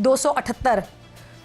278।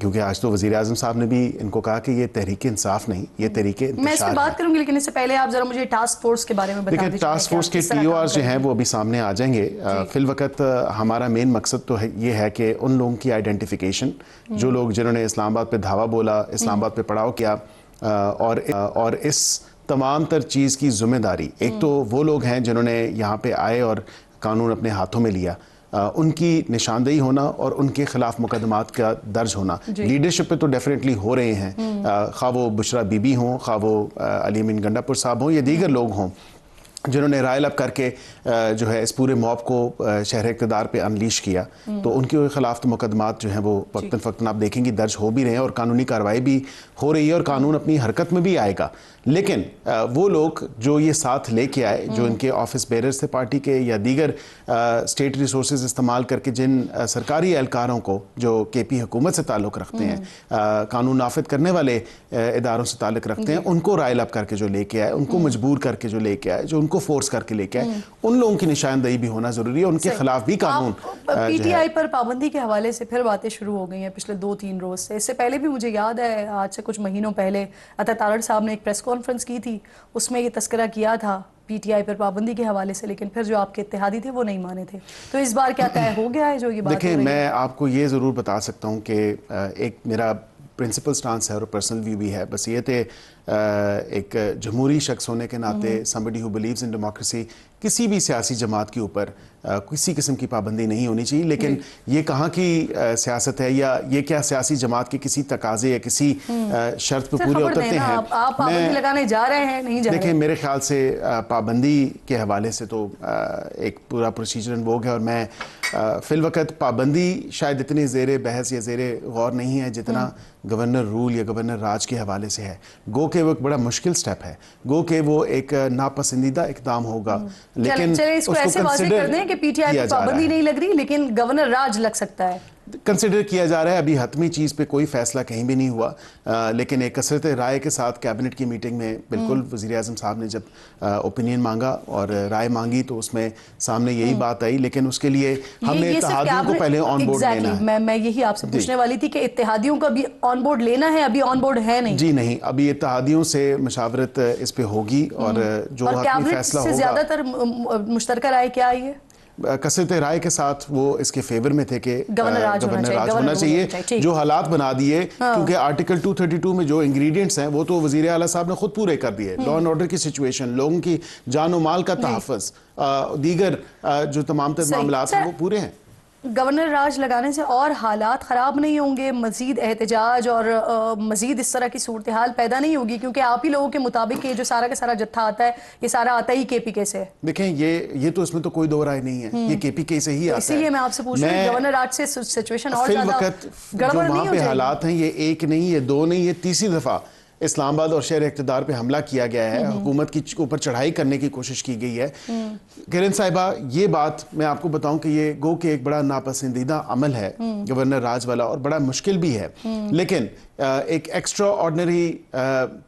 کیونکہ آج تو وزیر اعظم صاحب نے بھی ان کو کہا کہ یہ تحریک انصاف نہیں، یہ تحریک انتشار ہے۔ میں اس پہ بات کروں گی، لیکن اس سے پہلے آپ ذرا مجھے ٹاسک فورس کے بارے میں بتا دیجیے۔ ٹاسک فورس کے ٹی او آر جو ہیں وہ ابھی سامنے آ جائیں گے۔ فی الوقت ہمارا مین مقصد تو یہ ہے کہ ان لوگوں کی آئیڈینٹیفیکیشن، جو لوگ جنہوں نے اسلام آباد پہ دھاوا بولا، اسلام آباد پہ پڑاؤ کیا، اور اس تمام تر چیز کی ذمہ داری، ایک تو وہ لوگ ہیں جنہوں نے یہاں پہ آئے اور قانون اپنے ہاتھوں میں لیا، ان کی نشاندہی ہونا اور ان کے خلاف مقدمات کا درج ہونا۔ لیڈرشپ پہ تو ڈیفینیٹلی ہو رہے ہیں، خواہ وہ بشرا بی بی ہوں، خواہ وہ علی امین گنڈا پور صاحب ہوں یا دیگر لوگ ہوں جنہوں نے رائل اپ کر کے جو ہے اس پورے موب کو شہر اقتدار پہ انلیش کیا، تو ان کے خلاف تو مقدمات جو ہیں وہ وقتاً فوقتاً آپ دیکھیں گے درج ہو بھی رہے ہیں اور قانونی کارروائی بھی ہو رہی ہے اور قانون اپنی حرکت میں بھی آئے گا۔ لیکن وہ لوگ جو یہ ساتھ لے کے آئے، جو ان کے آفس بیررز تھے پارٹی کے یا دیگر اسٹیٹ ریسورسز استعمال کر کے جن سرکاری اہلکاروں کو جو کے پی حکومت سے تعلق رکھتے ہیں، قانون نافذ کرنے والے اداروں سے تعلق رکھتے ہیں، ان کو رائل اپ کر کے جو لے کے آئے، ان کو مجبور کر کے جو لے کے آئے، جو ان کو فورس کر کے لے کے آئے، ان لوگوں کی نشاندہی بھی ہونا ضروری ہے، ان کے خلاف بھی قانون۔ پی ٹی آئی پر پابندی کے حوالے سے پھر باتیں شروع ہو گئی ہیں پچھلے 2-3 روز سے۔ اس سے پہلے بھی مجھے یاد ہے آج سے کچھ مہینوں پہلے عطا تارڑ صاحب نے ایک پریس کانفرنس کی تھی، اس میں یہ تذکرہ کیا تھا پی ٹی آئی پر پابندی کے حوالے سے، لیکن پھر جو آپ کے اتحادی تھے وہ نہیں مانے تھے۔ تو اس بار کیا طے ہو گیا ہے جو یہ بات ہو رہی ہے؟ دیکھیں، میں آپ کو یہ ضرور بتا سکتا ہوں کہ ایک میرا پرنسپل سٹانس ہے اور پرسنل ویو بھی ہے، بس یہ تھے ایک جمہوری شخص ہونے کے ناطے somebody who believes in democracy، کسی بھی سیاسی جماعت کے اوپر کسی قسم کی پابندی نہیں ہونی چاہیے، لیکن یہ کہاں کی سیاست ہے یا یہ کیا سیاسی جماعت کے کسی تقاضے یا کسی شرط پہ پورے اترتے ہیں؟ آپ پابندی لگانے جا رہے ہیں نہیں جا رہے؟ دیکھیں، میرے خیال سے پابندی کے حوالے سے تو ایک پورا پروسیجر انووگ ہے، اور میں فی الوقت پابندی شاید اتنی زیر بحث یا زیر غور نہیں ہے جتنا گورنر رول یا گورنر راج کے حوالے سے ہے۔ گو کہ وہ ایک بڑا مشکل سٹیپ ہے، گو کہ وہ ایک ناپسندیدہ اقدام ہوگا، لیکن چلیں اس کو ایسے واضح کر دیں کہ پی ٹی آئی پر پابندی نہیں لگ رہی لیکن گورنر راج لگ سکتا ہے۔ کنسیڈر کیا جا رہا ہے، ابھی حتمی چیز پہ کوئی فیصلہ کہیں بھی نہیں ہوا، لیکن ایک کثرت رائے کے ساتھ کیبنٹ کی میٹنگ میں بالکل وزیر اعظم صاحب نے جب اوپینین مانگا اور رائے مانگی تو اس میں سامنے یہی بات آئی، لیکن اس کے لیے ہم نے اتحادیوں کو پہلے آن بورڈ لینا ہے۔ میں یہی آپ سے پوچھنے والی تھی کہ اتحادیوں کا بھی آن بورڈ لینا ہے، ابھی آن بورڈ ہے نہیں؟ جی نہیں، ابھی اتحادیوں سے مشاورت اس پہ ہوگی اور جو حتمی فیصلہ ہوگا۔ زیادہ تر مشترکہ رائے کیا آئی ہے؟ کثرت رائے کے ساتھ وہ اس کے فیور میں تھے کہ گورنر راج ہونا چاہیے، جو حالات بنا دیے، کیونکہ آرٹیکل 232 میں جو انگریڈینٹس ہیں وہ تو وزیر اعلیٰ صاحب نے خود پورے کر دیے۔ لا اینڈ آرڈر کی سچویشن، لوگوں کی جان و مال کا تحفظ، دیگر جو تمام تر معاملات ہیں وہ پورے ہیں۔ گورنر راج لگانے سے اور حالات خراب نہیں ہوں گے، مزید احتجاج اور مزید اس طرح کی صورتحال پیدا نہیں ہوگی؟ کیونکہ آپ ہی لوگوں کے مطابق یہ جو سارا کا سارا جتھا آتا ہے یہ سارا آتا ہی کے پی کے سے ہے۔ دیکھیں، یہ تو اس میں تو کوئی دو رائے نہیں ہے، یہ کے پی کے سے ہی آتا ہے۔ اسی لیے میں آپ سے پوچھ رہی ہوں گورنر راج سے سچویشن اور زیادہ گڑبڑ نہیں ہو وہاں پہ حالات ہیں، یہ ایک نہیں، یہ دو نہیں، یہ تیسری دفعہ اسلام آباد اور شہر اقتدار پہ حملہ کیا گیا ہے، حکومت کی اوپر چڑھائی کرنے کی کوشش کی گئی ہے۔ کرن صاحبہ، یہ بات میں آپ کو بتاؤں کہ یہ گو کہ ایک بڑا ناپسندیدہ عمل ہے گورنر راج والا، اور بڑا مشکل بھی ہے، لیکن ایک ایکسٹرا آرڈنری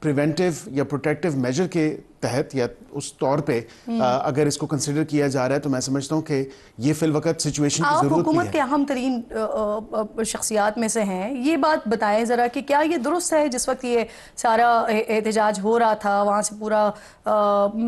پریونٹیو یا پروٹیکٹیو میجر کے تحت یا اس طور پہ اگر اس کو کنسیڈر کیا جا رہا ہے تو میں سمجھتا ہوں کہ یہ فی الوقت سچویشن کی ضرورت بھی ہے۔ آپ حکومت کے اہم ترین شخصیات میں سے ہیں، یہ بات بتائیں ذرا کہ کیا یہ درست ہے جس وقت یہ سارا احتجاج ہو رہا تھا، وہاں سے پورا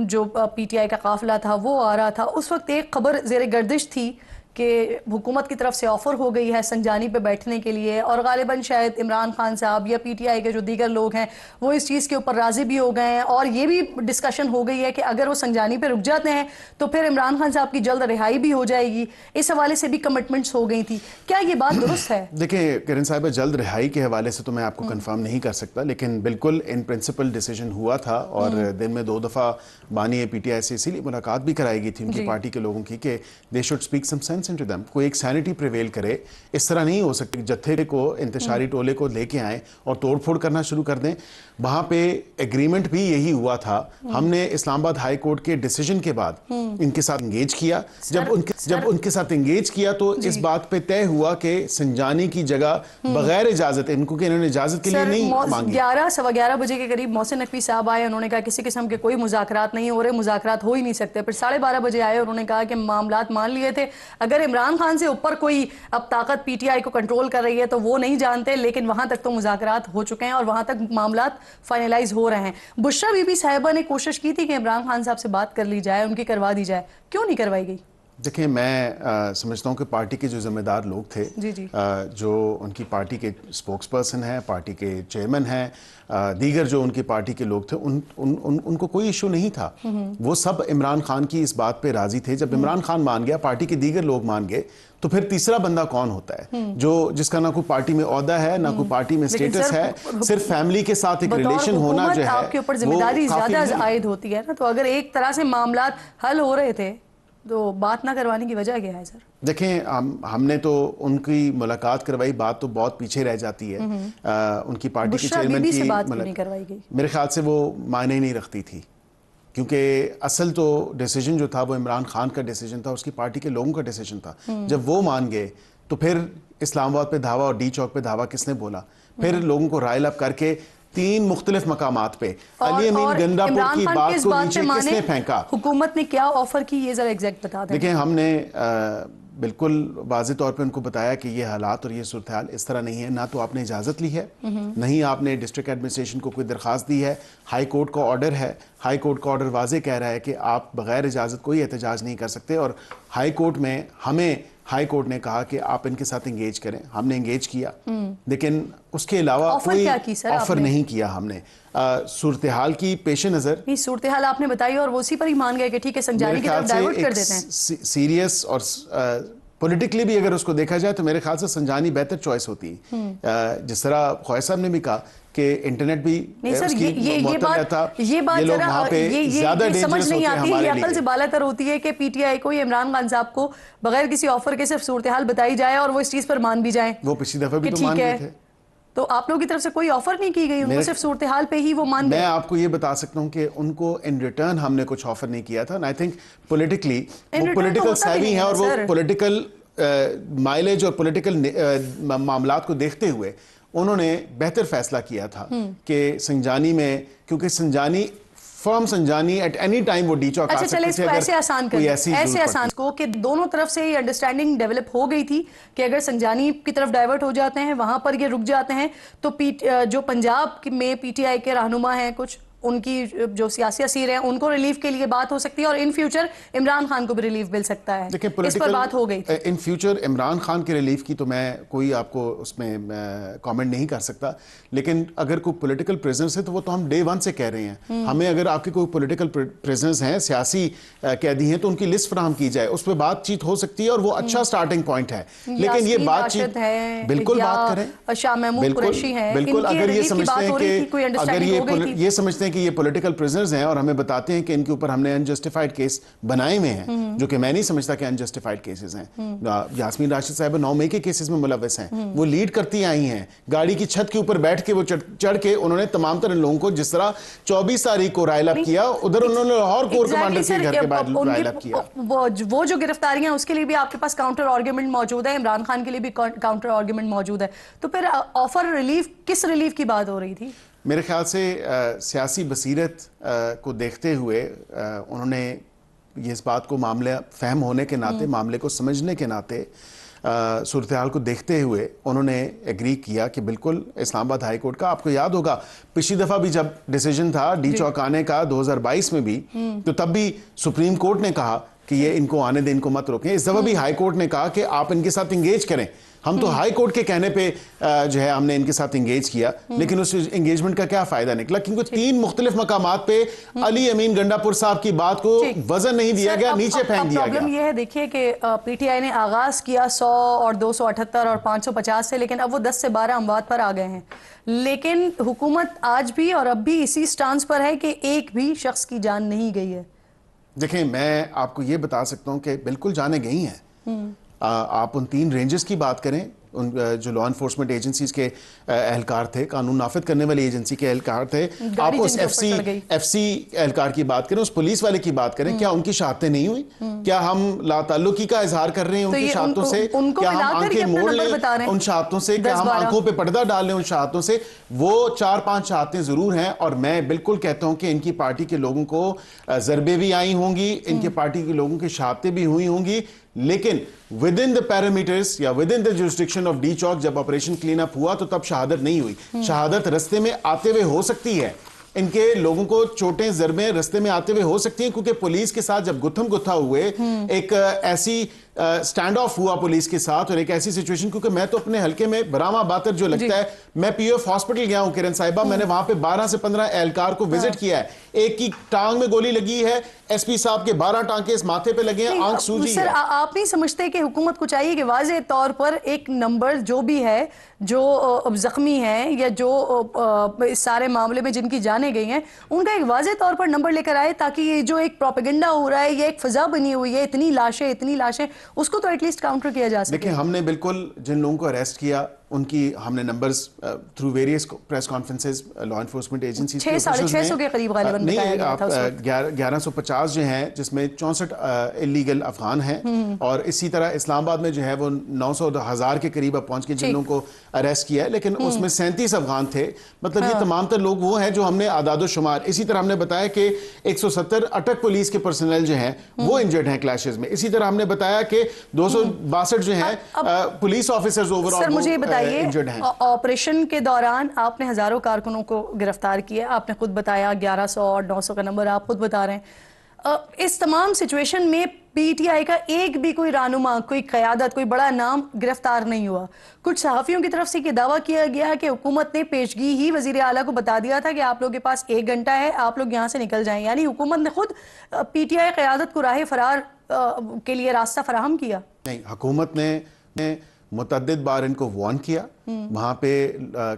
جو پی ٹی آئی کا قافلہ تھا وہ آ رہا تھا، اس وقت ایک خبر زیر گردش تھی کہ حکومت کی طرف سے آفر ہو گئی ہے سنجانی پہ بیٹھنے کے لیے، اور غالباً شاید عمران خان صاحب یا پی ٹی آئی کے جو دیگر لوگ ہیں وہ اس چیز کے اوپر راضی بھی ہو گئے ہیں، اور یہ بھی ڈسکشن ہو گئی ہے کہ اگر وہ سنجانی پہ رک جاتے ہیں تو پھر عمران خان صاحب کی جلد رہائی بھی ہو جائے گی۔ اس حوالے سے بھی کمٹمنٹس ہو گئی تھی، کیا یہ بات درست ہے؟ دیکھیں کرن صاحبہ، جلد رہائی کے حوالے سے تو میں آپ کو کنفرم نہیں کر سکتا، لیکن بالکل ان پرنسپل ڈیسیجن ہوا تھا، اور دن میں 2 دفعہ بانی پی ٹی آئی سے اسی لیے ملاقات بھی کرائی گئی تھی ان کی پارٹی کے لوگوں کی کہ they should speak some sense into them, کوئی ایک سینٹی پریویل کرے۔ اس طرح نہیں ہو سکتی جتھے کو، انتشاری ٹولے کو لے کے آئیں اور توڑ پھوڑ کرنا شروع کر دیں۔ وہاں پہ ایگریمنٹ بھی یہی ہوا تھا، ہم نے اسلام آباد ہائی کورٹ کے ڈیسیجن کے بعد ان کے ساتھ انگیج کیا، جب ان کے ساتھ انگیج کیا تو اس بات پہ طے ہوا کہ سنجانی کی جگہ بغیر اجازت، ان کو کہ انہوں نے اجازت کے لیے نہیں مانگی۔ 11:15 بجے کے قریب محسن نقوی صاحب آئے، انہوں نے کہا کسی قسم کے کوئی مذاکرات نہیں ہو رہے، مذاکرات ہو ہی نہیں سکتے۔ پھر 12:30 بجے آئے، انہوں نے کہا کہ معاملات مان لیے تھے، اگر عمران خان سے اوپر کوئی اب طاقت پی ٹی آئی کو کنٹرول کر رہی ہے تو وہ نہیں جانتے، لیکن وہاں تک تو مذاکرات ہو چکے ہیں اور وہاں تک معاملات فائنلائز ہو رہے ہیں. بشرا بی بی صاحبہ نے کوشش کی تھی کہ عمران خان صاحب سے بات کر لی جائے، ان کی کروا دی جائے، کیوں نہیں کروائی گئی؟ دیکھیں میں سمجھتا ہوں کہ پارٹی کے جو ذمہ دار لوگ تھے، جو ان کی پارٹی کے اسپوکس پرسن ہیں، پارٹی کے چیئرمین ہیں، دیگر جو ان کی پارٹی کے لوگ تھے، ان کو کوئی ایشو نہیں تھا. وہ سب عمران خان کی اس بات پہ راضی تھے. جب عمران خان مان گیا، پارٹی کے دیگر لوگ مان گئے، تو پھر تیسرا بندہ کون ہوتا ہے جس کا نہ کوئی پارٹی میں عہدہ ہے، نہ کوئی پارٹی میں اسٹیٹس ہے، صرف فیملی کے ساتھ ایک ریلیشن ہونا جو ہے آپ کے اوپر ذمہ داری زیادہ عائد ہوتی ہے نا. تو اگر ایک طرح سے معاملات حل ہو رہے تھے تو بات نہ کروانے کی وجہ کیا ہے سر؟ دیکھیں ہم نے تو ان کی ملاقات کروائی، بات تو بہت پیچھے رہ جاتی ہے. ان کی پارٹی کے چیئرمین کی بات نہیں کروائی گئی، میرے خیال سے وہ معنی نہیں رکھتی تھی، کیونکہ اصل تو ڈیسیجن جو تھا وہ عمران خان کا ڈیسیجن تھا، اس کی پارٹی کے لوگوں کا ڈیسیجن تھا. جب وہ مان گئے تو پھر اسلام آباد پہ دھاوا اور ڈی چوک پہ دھاوا کس نے بولا؟ پھر لوگوں کو رائل اپ کر کے 3 مختلف مقامات پہ علی امین گنڈا پور کی بات کو نیچے کس نے پھینکا؟ حکومت نے کیا آفر کی، یہ ذرا ایگزیکٹ بتا دیں. دیکھیں ہم نے بالکل واضح طور پہ ان کو بتایا کہ یہ حالات اور یہ صورتحال اس طرح نہیں ہے. نہ تو آپ نے اجازت لی ہے، نہیں آپ نے ڈسٹرکٹ ایڈمنسٹریشن کو کوئی درخواست دی ہے. ہائی کورٹ کا آرڈر ہے، ہائی کورٹ کا آرڈر واضح کہہ رہا ہے کہ آپ بغیر اجازت کوئی احتجاج نہیں کر سکتے. اور ہائی کورٹ میں ہائی کورٹ نے کہا کہ آپ ان کے ساتھ انگیج کریں. ہم نے انگیج کیا، لیکن اس کے علاوہ کوئی آفر نہیں کیا ہم نے. صورتحال کی پیش نظر صورتحال آپ نے بتائی اور وہ اسی پر ہی مان گئے کہ ٹھیک ہے سنجانی کی طرف ڈائیورٹ کر دیتے ہیں. سیریس اور پولیٹیکلی بھی اگر اس کو دیکھا جائے تو میرے خیال سے سنجانی بہتر چوائس ہوتی ہے. جس طرح خواجہ صاحب نے بھی کہا کہ انٹرنیٹ بھی اس کی معطل رہتا، یہ لوگ وہاں پہ زیادہ ڈینجرس ہوتے ہیں ہمارے لیے. یہ عقل سے بالا تر ہوتی ہے کہ پی ٹی آئی کو یا عمران خان صاحب کو بغیر کسی آفر کے صرف صورتحال بتائی جائے اور وہ اس چیز پر مان بھی جائیں. وہ پچھلی دفعہ بھی تو مان گئے تھے. تو آپ لوگوں کی طرف سے کوئی آفر نہیں کی گئی، ان کو صرف صورتحال پہ ہی وہ مان گئے. میں آپ کو یہ بتا سکتا ہوں کہ ان کو ان ریٹرن ہم نے کچھ آفر نہیں کیا تھا. آئی تھنک پولیٹیکلی وہ پولیٹیکل سیوی ہیں اور وہ پولیٹیکل مائلیج اور پولیٹیکل معاملات کو دیکھتے ہوئے انہوں نے بہتر فیصلہ کیا تھا کہ سنجانی میں، کیونکہ سنجانی فرم سنجانی ایٹ اینی ٹائم وہ ڈی چوک آ سکتے تھے. اچھا چلے ایسے آسان کر ایسے آسان کو کہ دونوں طرف سے یہ انڈرسٹینڈنگ ڈیولپ ہو گئی تھی کہ اگر سنجانی کی طرف ڈائیورٹ ہو جاتے ہیں، وہاں پر یہ رک جاتے ہیں، تو جو پنجاب میں پی ٹی آئی کے رہنما ہیں، کچھ ان کی جو سیاسی اسیر ہیں، ان کو ریلیف کے لیے بات ہو سکتی ہے اور ان فیوچر عمران خان کو بھی ریلیف مل سکتا ہے. اس پر بات ہو گئی تھی. ان فیوچر عمران خان کے ریلیف کی تو میں کوئی آپ کو اس میں کامنٹ نہیں کر سکتا، لیکن اگر کوئی پولیٹیکل پریزنرز ہے تو وہ تو ہم ڈے 1 سے کہہ رہے ہیں. ہمیں اگر آپ کے کوئی پولیٹیکل پریزنرز ہیں، سیاسی قیدی ہیں، تو ان کی لسٹ فراہم کی جائے، اس پہ بات چیت ہو سکتی ہے اور وہ اچھا سٹارٹنگ پوائنٹ ہے. لیکن یہ بات چیت بالکل بات کریں، شاہ محمود قریشی ہیں، بالکل اگر یہ سمجھتے ہیں کہ یہ پولیٹیکل پریزنرز ہیں اور ہمیں بتاتے ہیں کہ ان کے اوپر ہم نے انجسٹیفائڈ کیس بنائے ہوئے ہیں، جو کہ میں نہیں سمجھتا کہ انجسٹیفائڈ کیسز ہیں. یاسمین راشد صاحبہ 9 مئی کے کیسز میں ملوث ہیں، وہ لیڈ کرتی آئی ہیں. گاڑی کی چھت کے اوپر بیٹھ کے وہ چڑھ کے انہوں نے تمام تر لوگوں کو، جس طرح 24 تاریخ کو رائل اپ کیا، ادھر انہوں نے لاہور کور کمانڈر کے گھر کے بعد رائل اپ کیا. وہ جو گرفتاریاں، اس کے لیے بھی آپ کے پاس کاؤنٹر آرگیومنٹ موجود ہے، عمران خان کے لیے بھی کاؤنٹر آرگیومنٹ موجود ہے. تو پھر آفر ریلیف، کس ریلیف کی بات ہو رہی تھی؟ میرے خیال سے سیاسی بصیرت کو دیکھتے ہوئے انہوں نے یہ اس بات کو معاملہ فہم ہونے کے ناطے، معاملے کو سمجھنے کے ناطے، صورتحال کو دیکھتے ہوئے انہوں نے ایگری کیا کہ بالکل اسلام آباد ہائی کورٹ کا، آپ کو یاد ہوگا پچھلی دفعہ بھی جب ڈیسیجن تھا ڈی چوک آنے کا 2022 میں بھی، تو تب بھی سپریم کورٹ نے کہا کہ یہ ان کو آنے دیں، ان کو مت روکیں. اس دفعہ بھی ہائی کورٹ نے کہا کہ آپ ان کے ساتھ انگیج کریں. ہم تو ہائی کورٹ کے کہنے پہ جو ہے ہم نے ان کے ساتھ انگیج کیا، لیکن اس انگیجمنٹ کا کیا فائدہ نکلا؟ کیونکہ 3 مختلف مقامات پہ علی امین گنڈا پور صاحب کی بات کو وزن نہیں دیا گیا، نیچے پھینک دیا گیا. پرابلم یہ ہے، دیکھیے کہ پی ٹی آئی نے آغاز کیا 100 اور 278 اور 550 سے، لیکن اب وہ 10 سے 12 اموات پر آ گئے ہیں. لیکن حکومت آج بھی اور اب بھی اسی سٹانس پر ہے کہ ایک بھی شخص کی جان نہیں گئی ہے. دیکھیں میں آپ کو یہ بتا سکتا ہوں کہ بالکل جانیں گئی ہیں. آپ ان 3 رینجز کی بات کریں، ان جو لا انفورسمنٹ ایجنسیز کے اہلکار تھے، قانون نافذ کرنے والی ایجنسی کے اہلکار تھے، آپ اس ایف سی اہلکار کی بات کریں، اس پولیس والے کی بات کریں، کیا ان کی شہادتیں نہیں ہوئی؟ کیا ہم لا تعلقی کا اظہار کر رہے ہیں ان کی شہادتوں سے؟ کیا ہم آنکھیں موڑ لیں ان شہادتوں سے؟ کیا ہم آنکھوں پہ پردہ ڈال لیں ان شہادتوں سے؟ وہ 4-5 شہادتیں ضرور ہیں، اور میں بالکل کہتا ہوں کہ ان کی پارٹی کے لوگوں کو ضربیں بھی آئی ہوں گی، ان کے پارٹی کے لوگوں کی شہادتیں بھی ہوئی ہوں گی، لیکن ود ان دا پیرامیٹرز یا with in the jurisdiction of D چوک جب آپریشن کلین اپ ہوا تو تب شہادت نہیں ہوئی. شہادت رستے میں آتے ہوئے ہو سکتی ہے, ان کے لوگوں کو چوٹیں ضربیں رستے میں آتے ہوئے ہو سکتی ہیں, کیونکہ پولیس کے ساتھ جب گتھم گتھا ہوئے ایک ایسی سٹینڈ آف ہوا پولیس کے ساتھ اور ایک ایسی سچویشن, کیونکہ میں تو اپنے حلقے میں براما باتر جو لگتا ہے, میں پی او ایف ہاسپٹل گیا ہوں کرن صاحبہ, میں نے وہاں پہ 12 سے 15 اہلکار کو وزٹ کیا ہے, ایک کی ٹانگ میں گولی لگی ہے, ایس پی صاحب کے 12 ٹانکے اس ماتھے پہ لگے ہیں, آنکھ سوجی ہے. سر آپ نہیں سمجھتے کہ حکومت کو چاہیے کہ واضح طور پر ایک نمبر جو بھی ہے جو زخمی ہیں یا جو اس سارے معاملے میں جن کی جانیں گئی ہیں ان کا ایک واضح طور پر نمبر لے کر آئے, تاکہ یہ جو ایک پروپیگنڈا ہو رہا ہے, یہ ایک فضا بنی ہوئی ہے, اتنی لاشیں, اس کو تو ایٹ لیسٹ کاؤنٹر کیا جا سکے. دیکھیں ہم نے بالکل جن لوگوں کو اریسٹ کیا ان کی ہم نے numbers through various press conferences law enforcement agencies 650 کے قریب غالباً بتایا گیا تھا. 1150 جو ہیں جس میں 64 اللیگل افغان ہیں, اور اسی طرح اسلام آباد میں جو ہے وہ 900,000 کے قریب اب پہنچ کے جن لوگوں کو اریسٹ کیا ہے, لیکن اس میں 37 افغان تھے. مطلب یہ تمام تر لوگ وہ ہیں جو ہم نے اعداد و شمار. اسی طرح ہم نے بتایا کہ 170 اٹک پولیس کے پرسنل جو ہیں وہ انجرڈ ہیں کلیشز میں. اسی طرح ہم نے بتایا کہ 262 جو ہیں پولیس آفیسرز اوور آل. سر مجھے یہ بتائیے, آپریشن کے دوران آپ نے ہزاروں کارکنوں کو گرفتار کیا, آپ نے خود بتایا 1100 اور 900 کا نمبر آپ خود بتا رہے ہیں. اس تمام سچویشن میں پی ٹی آئی کا ایک بھی کوئی رہنما, کوئی قیادت, کوئی بڑا نام گرفتار نہیں ہوا. کچھ صحافیوں کی طرف سے یہ دعویٰ کیا گیا کہ حکومت نے پیشگی ہی وزیر اعلیٰ کو بتا دیا تھا کہ آپ لوگوں کے پاس 1 گھنٹہ ہے, آپ لوگ یہاں سے نکل جائیں. یعنی حکومت نے خود پی ٹی آئی قیادت کو راہ فرار کے لیے راستہ فراہم کیا. نہیں, حکومت نے متعدد بار ان کو وارن کیا. وہاں پہ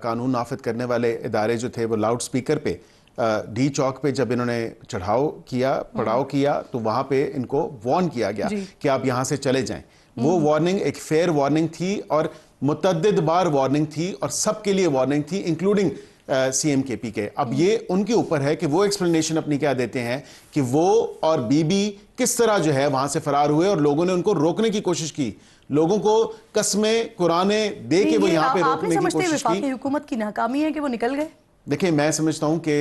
قانون نافذ کرنے والے ادارے جو تھے وہ لاؤڈ سپیکر پہ ڈی چوک پہ جب انہوں نے پڑاؤ کیا تو وہاں پہ ان کو وارن کیا گیا کہ آپ یہاں سے چلے جائیں. وہ وارننگ ایک فیئر وارننگ تھی اور متعدد بار وارننگ تھی اور سب کے لیے وارننگ تھی, انکلوڈنگ سی ایم کے پی کے. اب یہ ان کے اوپر ہے کہ وہ ایکسپلینیشن اپنی کیا دیتے ہیں کہ وہ اور بی بی کس طرح جو ہے وہاں سے فرار ہوئے اور لوگوں نے ان کو روکنے کی کوشش کی, لوگوں کو قسمیں قرآنیں دے کے وہ یہاں پہ روکنے کی کوشش کی. آپ نہیں سمجھتے وفاقی حکومت کی ناکامی ہے کہ وہ نکل گئے؟ دیکھیں میں سمجھتا ہوں کہ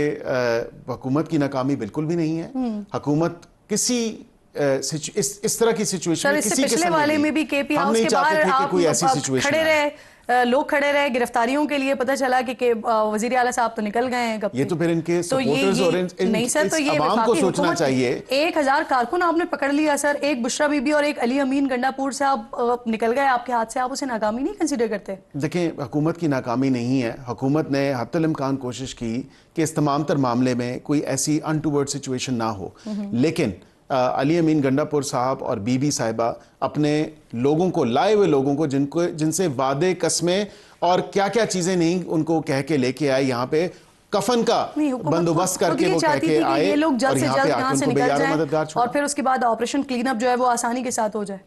حکومت کی ناکامی بالکل بھی نہیں ہے. حکومت کسی اس طرح کی سچویشن میں کسی پچھلے والے میں بھی کے پی ہاؤس کے باہر آپ کھڑے رہے, لوگ کھڑے رہے گرفتاریوں کے لیے, پتہ چلا کہ وزیر اعلیٰ صاحب تو نکل گئے ہیں. یہ تو پھر ان کے سپورٹرز اور ان عوام کو سوچنا چاہیے. 1000 کارکن آپ نے پکڑ لیا سر, ایک بشرا بی بی اور ایک علی امین گنڈا پور سے آپ نکل گئے آپ کے ہاتھ سے, آپ اسے ناکامی نہیں کنسیڈر کرتے؟ دیکھیں حکومت کی ناکامی نہیں ہے. حکومت نے حتی الامکان کوشش کی کہ اس تمام تر معاملے میں کوئی ایسی انٹوورڈ سچویشن نہ ہو, لیکن علی امین گنڈا پور صاحب اور بی بی صاحبہ اپنے لوگوں کو, لائے ہوئے لوگوں کو جن سے وعدے قسمیں اور کیا کیا چیزیں نہیں ان کو کہہ کے لے کے آئے, یہاں پہ کفن کا بندوبست کر کے وہ کہہ کے آئے یہ لوگ اور جلد سے یہاں جلد پہ یہاں سے آکن کو نکل بیار مددگار جائیں چھوڑا. اور پھر اس کے بعد آپریشن کلین اپ جو ہے وہ آسانی کے ساتھ ہو جائے.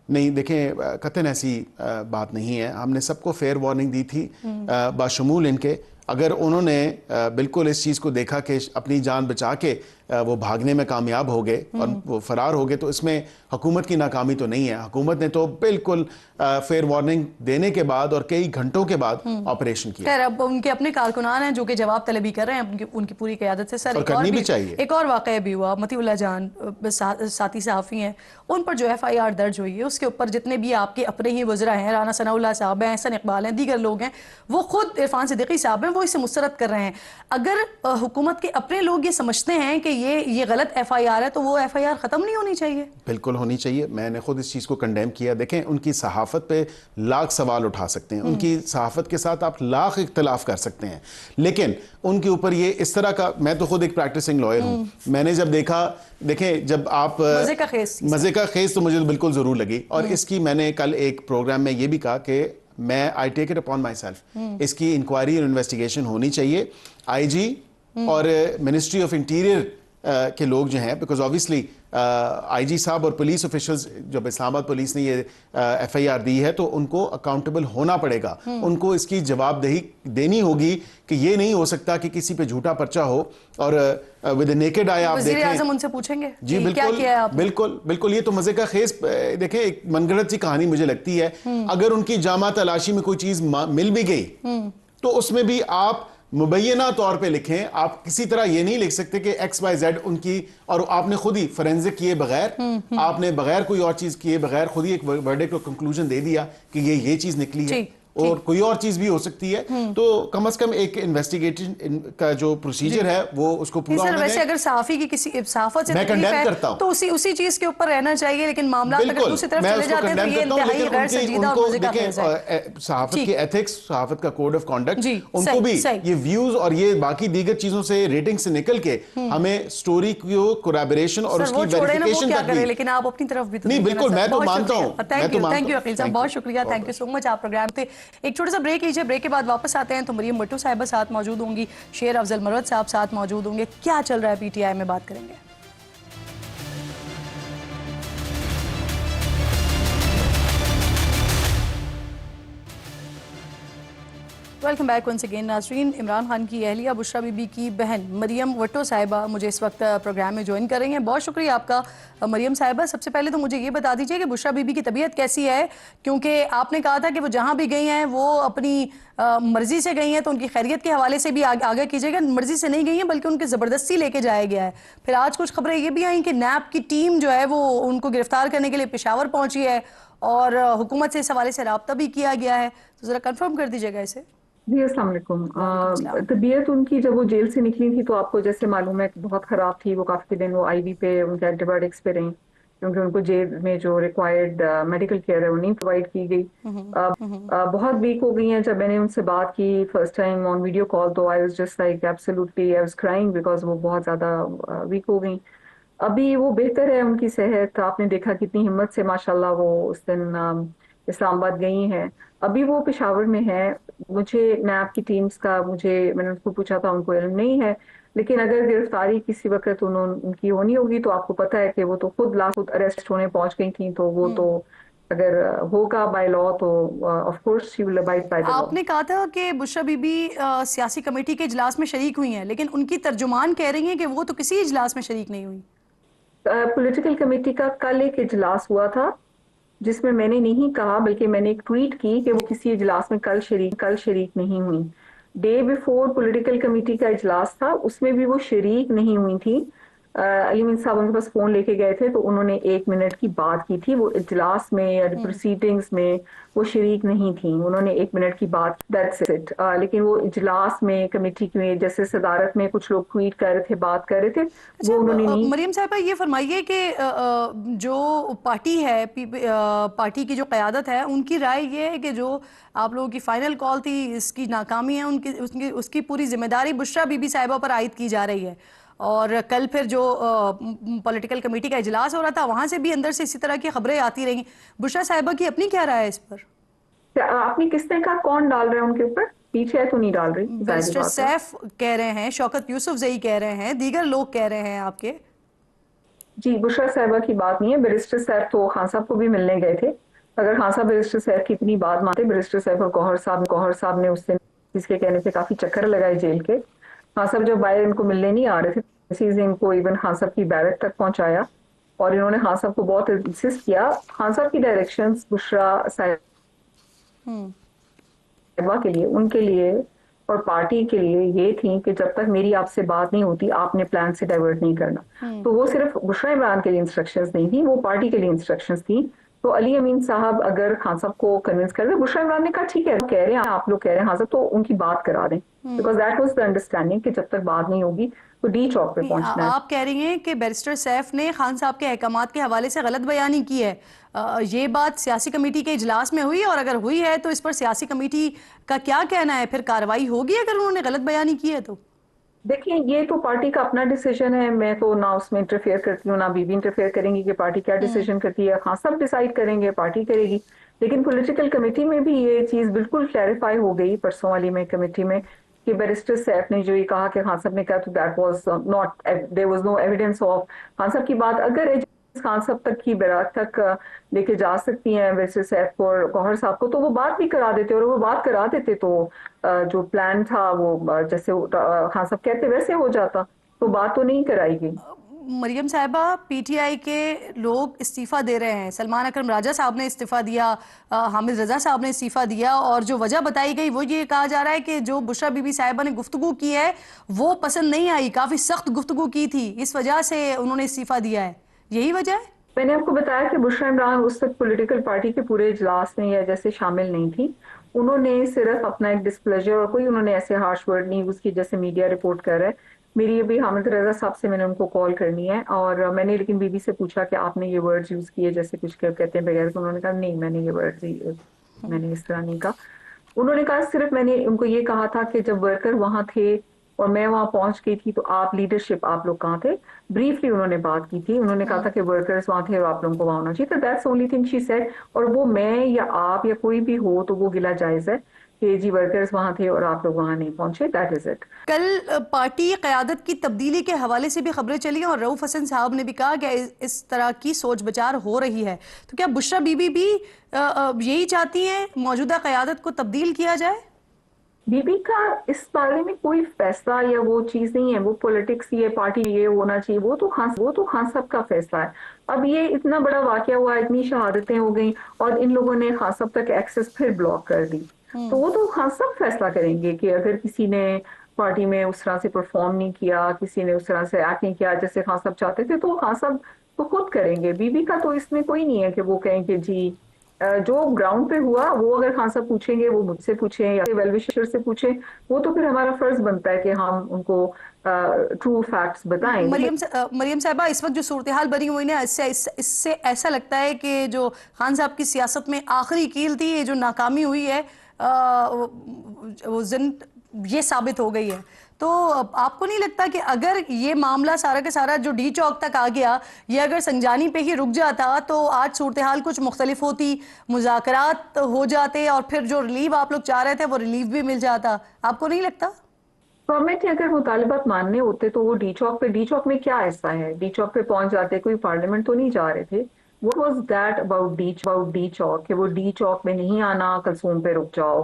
نہیں دیکھیں قطعاً ایسی بات نہیں ہے. ہم نے سب کو فیئر وارننگ دی تھی باشمول ان کے. اگر انہوں نے بالکل اس چیز کو دیکھا کہ اپنی جان بچا کے وہ بھاگنے میں کامیاب ہو گئے اور وہ فرار ہو گئے تو اس میں حکومت کی ناکامی تو نہیں ہے. حکومت نے تو بالکل فیئر وارننگ دینے کے بعد اور کئی گھنٹوں کے بعد آپریشن کیا. خیر اب ان کے اپنے کارکنان ہیں جو کہ جواب طلبی کر رہے ہیں ان کی پوری قیادت سے. سر ایک اور واقعہ بھی ہوا, مطیع اللہ جان ساتھی صحافی ہیں, ان پر جو ایف آئی آر درج ہوئی ہے اس کے اوپر جتنے بھی آپ کے اپنے ہی وزراء ہیں, رانا ثناء اللہ صاحب ہیں, احسن اقبال ہیں, دیگر لوگ ہیں, وہ خود عرفان صدیقی صاحب ہیں, وہ اسے مسترد کر رہے ہیں. اگر حکومت کے اپنے لوگ یہ سمجھتے ہیں کہ یہ غلط ایف آئی آر ہے تو وہ ایف آئی آر ختم نہیں ہونی چاہیے؟ بالکل ہونی چاہیے. میں نے خود اس چیز کو کنڈیم کیا. دیکھیں ان کی صحافت پہ لاکھ سوال اٹھا سکتے ہیں, ان کی صحافت کے ساتھ آپ لاکھ اختلاف کر سکتے ہیں, لیکن ان کے اوپر یہ اس طرح کا, میں تو خود ایک پریکٹسنگ لائر ہوں, میں نے جب دیکھا, دیکھیں جب آپ مزے کا خیز تو مجھے بالکل ضرور لگی. اور اس کی میں نے کل ایک پروگرام میں یہ بھی کہا کہ میں I take it upon my self, اس کی انکوائری اور انویسٹیگیشن ہونی چاہیے. آئی جی اور منسٹری آف انٹیریئر کے لوگ جو ہیں, بیکاز آبویسلی آئی جی صاحب اور پولیس آفیشلز, جب اسلام آباد پولیس نے یہ ایف آئی آر دی ہے تو ان کو اکاؤنٹیبل ہونا پڑے گا, ان کو اس کی جواب دہی دینی ہوگی کہ یہ نہیں ہو سکتا کہ کسی پہ جھوٹا پرچہ ہو اور ود اے نیکڈ آئی آپ دیکھیں. وزیر اعظم ان سے پوچھیں گے جی بالکل بالکل. یہ تو مزے کا خیز, دیکھیں ایک من گھڑت سی کہانی مجھے لگتی ہے. اگر ان کی جامع تلاشی میں کوئی چیز مل بھی گئی تو اس میں بھی آپ مبینہ طور پہ لکھیں. آپ کسی طرح یہ نہیں لکھ سکتے کہ ایکس وائی زیڈ ان کی, اور آپ نے خود ہی فورینزک کیے بغیر, آپ نے بغیر کوئی اور چیز کیے بغیر خود ہی ایک ورڈکٹ کو کنکلوژن دے دیا کہ یہ چیز نکلی ہے, اور کوئی اور چیز بھی ہو سکتی ہے. تو کم از کم ایک انویسٹیگیشن کا جو پروسیجر ہے وہ اس کو پورا ہونا ویسے چاہیے. اگر صحافی کی کسی صحافت سے میں تکلیف کنڈیم ہے کرتا ہوں تو اسی چیز کے اوپر رہنا چاہیے, لیکن معاملات اگر دوسری طرف چلے جاتے ہیں تو یہ انتہائی غیر سنجیدہ اور مزے کا خیز ہے. صحافت کی ایتھکس, صحافت کا کوڈ آف کانڈکٹ, ان کو بھی صحیح. یہ ویوز اور یہ باقی دیگر چیزوں سے ریٹنگ سے نکل کے ہمیں سٹوری کو کوریبوریشن اور اس کی ویریفیکیشن تک بھی. لیکن آپ اپنی طرف بھی تو نہیں بالکل, میں تو مانتا ہوں. تھینک یو عقیل صاحب, بہت شکریہ, تھینک یو سو مچ. آپ پروگرام پہ ایک چھوٹا سا بریک لیجیے, بریک کے بعد واپس آتے ہیں تو مریم بٹو صاحبہ ساتھ موجود ہوں گی, شیر افضل مروت صاحب ساتھ موجود ہوں گے. کیا چل رہا ہے پی ٹی آئی میں, بات کریں گے. ویلکم بیک ونس اگین ناظرین. عمران خان کی اہلیہ بشرا بی بی کی بہن مریم بٹو صاحبہ مجھے اس وقت پروگرام میں جوائن کر رہی ہیں. بہت شکریہ آپ کا مریم صاحبہ. سب سے پہلے تو مجھے یہ بتا دیجئے کہ بشرا بی بی کی طبیعت کیسی ہے, کیونکہ آپ نے کہا تھا کہ وہ جہاں بھی گئی ہیں وہ اپنی مرضی سے گئی ہیں, تو ان کی خیریت کے حوالے سے بھی آگاہ کیجیے گا. مرضی سے نہیں گئی ہیں بلکہ ان کے زبردستی لے کے جایا گیا ہے. پھر آج کچھ خبریں یہ بھی آئیں کہ نیب کی ٹیم جو ہے وہ ان کو گرفتار کرنے کے لیے پشاور پہنچی ہے, اور حکومت سے اس حوالے سے رابطہ بھی کیا گیا ہے. تو ذرا کنفرم کر دیجیے گا اسے. جی السلام علیکم. طبیعت ان کی جب وہ جیل سے نکلی تھی تو آپ کو جیسے معلوم ہے بہت خراب تھی. وہ کافی دن وہ آئی وی پہ ان کے اینٹی بایوٹکس پہ رہیں, کیونکہ ان کو جیل میں جو ریکوائرڈ میڈیکل کیئر ہے وہ نہیں پرووائڈ کی گئی. بہت ویک ہو گئی ہیں. جب میں نے ان سے بات کی first time on video call تو I was just like absolutely I was crying, because وہ بہت زیادہ ویک ہو گئیں. ابھی وہ بہتر ہے ان کی صحت. آپ نے دیکھا کتنی ہمت سے ماشاءاللہ وہ اس دن اسلام آباد گئی ہیں. ابھی وہ پشاور میں ہے. مجھے نیب کی ٹیمز کا میں نے ان کو پوچھا تھا, ان کو علم نہیں ہے, لیکن اگر گرفتاری کسی وقت ان کی ہونی ہوگی تو آپ کو پتا ہے کہ وہ تو خود اریسٹ ہونے پہنچ گئی تھیں, تو وہ تو اگر ہوگا بائی لا تو of course she will abide by the law. آپ نے کہا تھا کہ بشرا بی بی سیاسی کمیٹی کے اجلاس میں شریک ہوئی ہیں, لیکن ان کی ترجمان کہہ رہی ہیں کہ وہ تو کسی اجلاس میں شریک نہیں ہوئی. پولیٹیکل کمیٹی کا کل ایک اجلاس ہوا تھا جس میں نے نہیں کہا, بلکہ میں نے ایک ٹویٹ کی کہ وہ کسی اجلاس میں کل شریک نہیں ہوئی. ڈے بیفور پولیٹیکل کمیٹی کا اجلاس تھا, اس میں بھی وہ شریک نہیں ہوئی تھی. علی امین صاحب ان کے پاس فون لے کے گئے تھے تو انہوں نے 1 منٹ کی بات کی تھی. وہ اجلاس میں یا پروسیڈنگز میں وہ شریک نہیں تھیں. انہوں نے 1 منٹ کی بات, دیٹس اٹ. لیکن وہ اجلاس میں کمیٹی میں جیسے صدارت میں کچھ لوگ ٹویٹ کر رہے تھے, بات کر رہے تھے, وہ انہوں نے نہیں. مریم صاحبہ یہ فرمائیے کہ جو پارٹی ہے, پارٹی کی جو قیادت ہے, ان کی رائے یہ ہے کہ جو آپ لوگوں کی فائنل کال تھی اس کی ناکامی ہے, اس کی پوری ذمہ داری بشرا بی بی صاحبہ پر عائد کی جا رہی ہے. اور کل پھر جو پولیٹیکل کمیٹی کا اجلاس ہو رہا تھا وہاں سے بھی اندر سے اسی طرح کی خبریں آتی رہیں. بشرا صاحبہ کی اپنی کیا رائے ہے اس پر؟ آپ نے کس نے کہا کون ڈال رہا ہے ان کے اوپر؟ پیچھے تو نہیں ڈال رہی. بیرسٹر سیف کہہ رہے ہیں, شوکت یوسف زئی کہہ رہے ہیں, دیگر لوگ کہہ رہے ہیں آپ کے. جی بشرا صاحبہ کی بات نہیں ہے. بیرسٹر صاحب تو خان صاحب کو بھی ملنے گئے تھے. اگر خان صاحب بیرسٹر صاحب کی اتنی بات مانتے, بیرسٹر صاحب اور گوہر صاحب نے اس دن جس کے کہنے پہ کافی چکر لگائے جیل کے. خان صاحب جب باہر ان کو ملنے نہیں آ رہے تھے, ان کو ایون خان صاحب کی بیرک تک پہنچایا, اور انہوں نے خان صاحب کو بہت انسسٹ کیا. خان صاحب کی ڈائریکشنز بشرا صاحبہ کے لیے, ان کے لیے اور پارٹی کے لیے یہ تھیں کہ جب تک میری آپ سے بات نہیں ہوتی آپ نے پلان سے ڈائیورٹ نہیں کرنا. تو وہ صرف بشرا عمران کے لیے انسٹرکشنز نہیں تھیں, وہ پارٹی کے لیے انسٹرکشنز تھیں. تو علی امین صاحب اگر خان صاحب کو کنونس کر دیں, بشرا عمران نے کہا ٹھیک ہے, کہہ رہے ہیں آپ لوگ کہہ رہے ہیں خان صاحب, تو ان کی بات کرا دیں, because that was the understanding کہ جب تک بات نہیں ہوگی تو ڈی چوک پہ پہنچنا ہے. آپ کہہ رہی ہیں کہ بیرسٹر سیف نے خان صاحب کے احکامات کے حوالے سے غلط بیانی کی ہے. یہ بات سیاسی کمیٹی کے اجلاس میں ہوئی, اور اگر ہوئی ہے تو اس پر سیاسی کمیٹی کا کیا کہنا ہے؟ پھر کارروائی ہوگی اگر انہوں نے غلط بیانی کی ہے تو؟ دیکھیں یہ تو پارٹی کا اپنا ڈیسیجن ہے, میں تو نہ اس میں انٹرفیئر کرتی ہوں, نہ بی بی انٹرفیئر کریں گی کہ پارٹی کیا ڈیسیجن کرتی ہے. خان صاحب ڈیسائیڈ کریں گے, پارٹی کرے گی. لیکن پولیٹیکل کمیٹی میں بھی یہ چیز بالکل کلیریفائی ہو گئی پرسوں والی میں کمیٹی میں, کہ بیرسٹر سیف نے جو یہ کہا کہ خان صاحب نے کہا تو that was not, there was no evidence of Khan صاحب کی بات. اگر خان صاحب تک کی براک تک لے کے جا سکتی ہیں بیرسٹر سیف کو اور گوہر صاحب کو, تو وہ بات بھی کرا دیتے, اور وہ بات کرا دیتے تو جو پلان تھا وہ جیسے خان صاحب کہتے ویسے ہو جاتا. تو بات تو نہیں کرائی گئی. مریم صاحبہ پی ٹی آئی کے لوگ استعفیٰ دے رہے ہیں، سلمان اکرم راجہ صاحب نے استعفیٰ دیا، حامد رضا صاحب نے استعفیٰ دیا، اور جو وجہ بتائی گئی وہ یہ کہا جا رہا ہے کہ جو بشریٰ بی بی صاحبہ نے گفتگو کی ہے وہ پسند نہیں آئی، کافی سخت گفتگو کی تھی، اس وجہ سے انہوں نے استعفیٰ دیا ہے، یہی وجہ ہے؟ میں نے آپ کو بتایا کہ بشریٰ عمران اس وقت پولیٹیکل پارٹی کے پورے اجلاس میں یا جیسے شامل نہیں تھی. انہوں نے صرف اپنا ایک ڈسپلیجر اور کوئی انہوں نے ایسے ہارش ورڈ نہیں یوز کی جیسے میڈیا رپورٹ کر رہا ہے. میری ابھی حامد رضا صاحب سے میں نے ان کو کال کرنی ہے اور میں نے لیکن بی بی سے پوچھا کہ آپ نے یہ ورڈز یوز کیے جیسے کچھ کہتے ہیں بغیر. انہوں نے کہا نہیں میں نے یہ ورڈز میں نے اس طرح نہیں کہا. انہوں نے کہا صرف میں نے ان کو یہ کہا تھا کہ جب ورکر وہاں تھے اور میں وہاں پہنچ گئی تھی تو آپ لیڈرشپ آپ لوگ کہاں تھے. بریفلی انہوں نے بات کی تھی، انہوں نے کہا تھا کہ ورکرز وہاں تھے اور آپ لوگوں کو وہاں ہونا چاہیے تھا. That's only thing she said. اور وہ میں یا آپ یا کوئی بھی ہو تو وہ گلا جائز ہے کہ جی ورکرز وہاں تھے اور آپ لوگ وہاں نہیں پہنچے. That is it. کل پارٹی قیادت کی تبدیلی کے حوالے سے بھی خبریں چلی اور رؤف حسن صاحب نے بھی کہا کہ اس طرح کی سوچ بچار ہو رہی ہے، تو کیا بشریٰ بی بی بھی یہی چاہتی ہیں موجودہ قیادت کو تبدیل کیا جائے؟ بی بی کا اس بارے میں کوئی فیصلہ یا وہ چیز نہیں ہے. وہ پولیٹکس یہ پارٹی یہ ہونا چاہیے وہ تو خان صاحب کا فیصلہ ہے. اب یہ اتنا بڑا واقعہ ہوا، اتنی شہادتیں ہو گئیں اور ان لوگوں نے خان صاحب تک ایکسس پھر بلاک کر دی. تو وہ تو خان صاحب فیصلہ کریں گے کہ اگر کسی نے پارٹی میں اس طرح سے پرفارم نہیں کیا، کسی نے اس طرح سے ایکٹ نہیں کیا جیسے خان صاحب چاہتے تھے تو خان صاحب تو خود کریں گے. بی بی کا تو اس میں کوئی نہیں ہے کہ وہ کہیں کہ جی جو گراؤنڈ پہ ہوا وہ اگر خان صاحب پوچھیں گے وہ مجھ سے پوچھیں یا ویل وشر سے پوچھیں، وہ تو پھر ہمارا فرض بنتا ہے کہ ہم ان کو ٹرو فیکٹس بتائیں. مریم صاحبہ اس وقت جو صورتحال بنی ہوئی نا اس سے ایسا لگتا ہے کہ جو خان صاحب کی سیاست میں آخری کیل تھی، یہ جو ناکامی ہوئی ہے یہ ثابت ہو گئی ہے. تو آپ کو نہیں لگتا کہ اگر یہ معاملہ سارا کا سارا جو ڈی چوک تک آ گیا یہ اگر سنجانی پہ ہی رک جاتا تو آج صورتحال کچھ مختلف ہوتی، مذاکرات ہو جاتے اور پھر جو ریلیف آپ لوگ چاہ رہے تھے وہ ریلیف بھی مل جاتا؟ آپ کو نہیں لگتا؟ گورنمنٹ نے اگر مطالبات ماننے ہوتے تو وہ ڈی چوک میں کیا ایسا ہے؟ ڈی چوک پہ پہنچ جاتے، کوئی پارلیمنٹ تو نہیں جا رہے تھے. What was that about D چوک کہ وہ ڈی چوک میں نہیں آنا، کلثوم پہ رک جاؤ،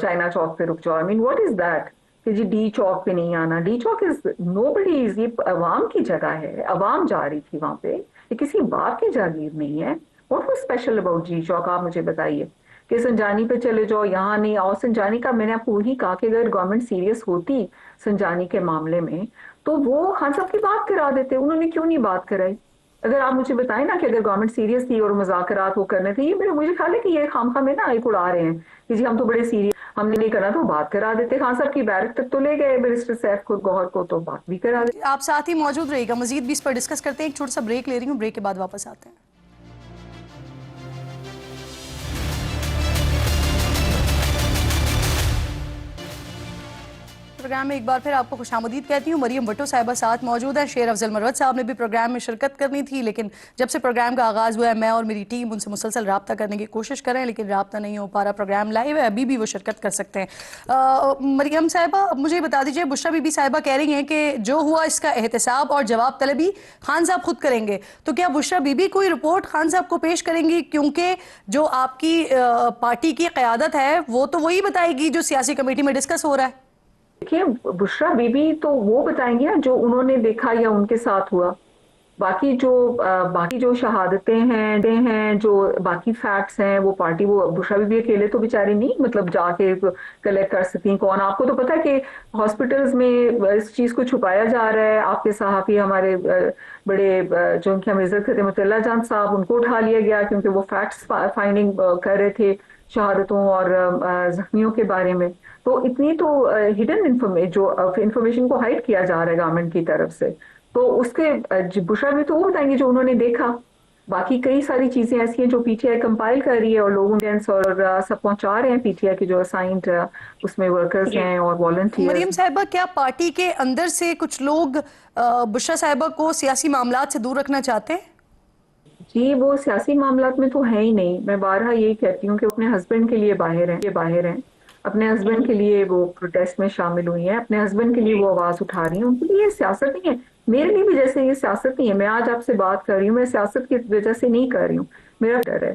چائنا چوک پہ رک جاؤ. I mean what is that کہ جی ڈی چوک پہ نہیں آنا. D Chowk is nobody is، یہ عوام کی جگہ ہے، عوام جا رہی تھی وہاں پہ، یہ کسی باپ کی جاگیر نہیں ہے. What was special about D چوک؟ آپ مجھے بتائیے کہ سنجانی پہ چلے جاؤ، یہاں نہیں آؤ. سنجانی کا میں نے آپ کو وہی کہا کہ اگر گورنمنٹ سیریس ہوتی سنجانی کے معاملے میں تو وہ خان صاحب کی بات کرا دیتے. انہوں نے کیوں نہیں بات کرائی؟ اگر آپ مجھے بتائیں نا کہ اگر گورنمنٹ سیریس تھی اور مذاکرات وہ کرنے تھے، یہ مجھے خیال ہے کہ یہ خام میں نا ایک اڑا رہے ہیں کہ جی ہم تو بڑے سیریس، ہم نے نہیں کرنا تو بات کرا دیتے. خان صاحب کی بیرک تک تو لے گئے بیرسٹر سیف کو، گوہر کو، تو بات بھی کرا دیتے. آپ ساتھ ہی موجود رہے گا، مزید بھی اس پر ڈسکس کرتے ہیں. ایک چھوٹا سا بریک لے رہی ہوں، بریک کے بعد واپس آتے ہیں. پروگرام میں ایک بار پھر آپ کو خوش آمدید کہتی ہوں. مریم بھٹو صاحبہ ساتھ موجود ہیں. شیر افضل مروت صاحب نے بھی پروگرام میں شرکت کرنی تھی لیکن جب سے پروگرام کا آغاز ہوا ہے میں اور میری ٹیم ان سے مسلسل رابطہ کرنے کی کوشش کریں لیکن رابطہ نہیں ہو پا رہا. پروگرام لائیو ہے، ابھی بھی وہ شرکت کر سکتے ہیں. مریم صاحبہ مجھے بتا دیجئے، بشریٰ بی بی صاحبہ کہہ رہی ہیں کہ جو ہوا اس کا احتساب اور جواب طلبی خان صاحب خود کریں گے، تو کیا بشریٰ بی بی کوئی رپورٹ خان صاحب کو پیش کریں گی؟ کیونکہ جو آپ کی پارٹی کی قیادت ہے وہ تو وہی بتائے گی جو سیاسی کمیٹی میں ڈسکس ہو رہا ہے. دیکھیے بشریٰ بی بی تو وہ بتائیں گے جو انہوں نے دیکھا یا ان کے ساتھ ہوا. باقی جو شہادتیں ہیں جو باقی فیکٹس ہیں وہ پارٹی، وہ بشریٰ بی بی اکیلے تو بیچاری نہیں مطلب جا کے کلیکٹ کر سکتی. کون؟ آپ کو تو پتا ہے کہ ہاسپٹلز میں اس چیز کو چھپایا جا رہا ہے. آپ کے صحافی ہمارے بڑے جو ان کی ہم عزت کرتے ہیں مطلع جان صاحب، ان کو اٹھا لیا گیا کیونکہ وہ فیکٹس فائنڈنگ کر رہے تھے شہادتوں اور زخمیوں کے بارے میں. تو اتنی تو ہڈن انفارمیشن کو ہائڈ کیا جا رہا ہے گورنمنٹ کی طرف سے. تو اس کے بشریٰ بھی تو وہ بتائیں گے جو انہوں نے دیکھا. باقی کئی ساری چیزیں ایسی ہیں جو پی ٹی آئی کمپائل کر رہی ہے اور لوگوں اور سب پہنچا رہے ہیں پی ٹی آئی کے جو اسائنڈ اس میں ورکرز ہیں اور والنٹیئرز. مریم صاحبہ کیا پارٹی کے اندر سے کچھ لوگ بشریٰ صاحبہ کو سیاسی معاملات سے دور رکھنا چاہتے ہیں؟ جی وہ سیاسی معاملات میں تو ہے ہی نہیں. میں بارہا یہی کہتی ہوں کہ اپنے ہسبینڈ کے لیے باہر ہیں، اپنے ہسبینڈ کے لیے وہ پروٹیسٹ میں شامل ہوئی ہیں، اپنے ہسبینڈ کے لیے وہ آواز اٹھا رہی ہیں. ان کے لیے یہ سیاست نہیں ہے، میرے لیے بھی جیسے یہ سیاست نہیں ہے. میں آج آپ سے بات کر رہی ہوں، میں سیاست کی وجہ سے نہیں کر رہی ہوں، میرا ڈر ہے.